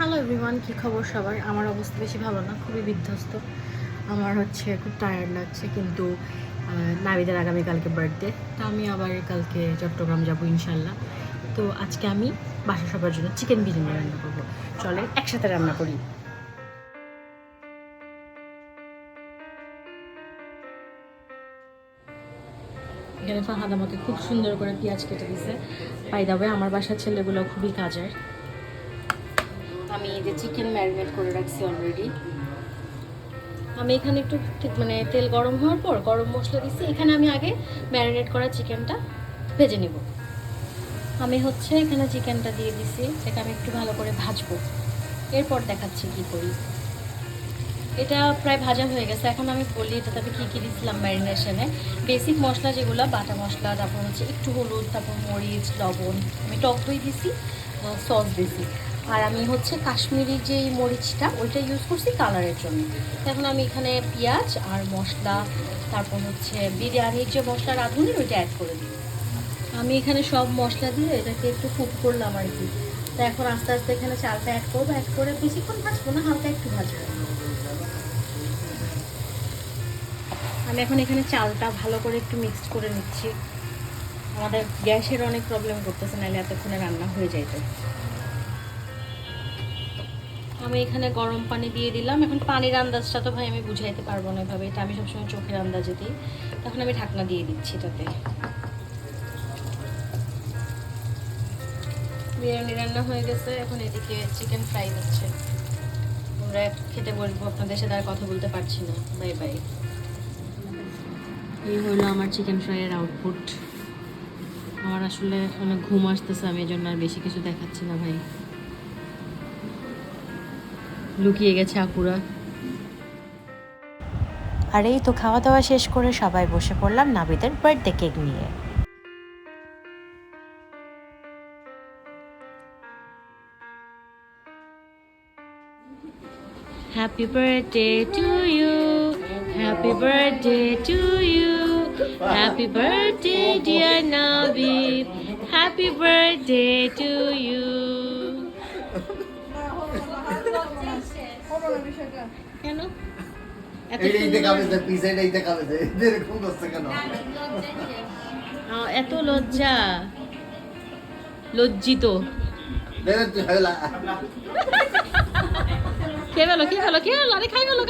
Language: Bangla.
হ্যালো এভরিওয়ান, কী খবর সবার? আমার অবস্থা বেশি ভালো না, খুবই বিধ্বস্ত। আমার খুব টায়ার্ড লাগছে, কিন্তু নাবিদের আগামীকালকে বার্থডে, তো আমি আবার কালকে চট্টগ্রাম যাব ইনশাল্লাহ। তো আজকে আমি বাসা সবার জন্য চিকেন বিরিয়ানি রান্না করবো। চলে একসাথে রান্না করি। এখানে ফাহাদ আমাকে খুব সুন্দর করে পেঁয়াজ কেটে দিছে। পাই দাবে আমার বাসার ছেলেগুলো খুবই কাজের। আমি এই যে চিকেন ম্যারিনেট করে রাখছি অলরেডি। আমি এখানে একটু তেল গরম হওয়ার পর গরম মশলা দিচ্ছি। এখানে আমি আগে ম্যারিনেট করা চিকেনটা ভেজে নিব। আমি এখানে চিকেনটা দিয়ে দিছি, এটা আমি একটু ভালো করে ভাজবো, এরপর দেখাচ্ছি কি করি। এটা প্রায় ভাজা হয়ে গেছে। এখন আমি বলি এটাতে আমি কী কী দিচ্ছিলাম ম্যারিনেশনে। বেসিক মশলা যেগুলো, বাটা মশলা, তারপর একটু হলুদ, তারপর মরিচ, লবণ, আমি টক দই দিছি, সস দিছি। আর আমি কাশ্মীরি যেই মরিচটা ওইটা ইউজ করছি কালারের জন্য। এখন আমি এখানে পেঁয়াজ আর মশলা, তারপর বিরিয়ানির যে মশলা রাঁধুনি ওইটা অ্যাড করে দিই। আমি এখানে সব মশলা দিয়ে এটাকে একটু কুক করলাম আর কি। তো এখন আস্তে আস্তে এখানে চালটা অ্যাড করবো, অ্যাড করে বেশিক্ষণ ভাজবো না, হালকা একটু ভাজবো। আমি এখন এখানে চালটা ভালো করে একটু মিক্সড করে নিচ্ছি। আমাদের গ্যাসের অনেক প্রবলেম করতেছে, নাহলে এতক্ষণে রান্না হয়ে যাইতো। আমি এখানে গরম পানি দিয়ে দিলাম। এখন পানির আন্দাজটা তো ভাই আমি বুঝাইতে পারবো না এভাবে, এটা আমি সবসময় চোখের আন্দাজে দিই। তখন আমি ঢাকনা দিয়ে দিচ্ছি এটাতে। বিরিয়ানি রান্না হয়ে গেছে, এখন এদিকে চিকেন ফ্রাই হচ্ছে। আমরা খেতে বলবো, আপনাদের সাথে আর কথা বলতে পারছি না। Bye bye. এই হলো আমার চিকেন ফ্রাইয়ের আউটপুট। আমার আসলে অনেক ঘুম আসতেছে, আমি এই জন্য আর বেশি কিছু দেখাচ্ছি না ভাই। লুকিয়ে গেছে আপুরা। আর এই তো খাওয়া দাওয়া শেষ করে সবাই বসে পড়লাম নাবিদের বার্থডে কেক নিয়ে। Happy birthday to you. Happy birthday to you. Happy birthday dear Navid. Happy birthday to you. কেন এত লজ্জা? লজ্জিত। খেয়ে ফেলো, আরে খাই ফেলো।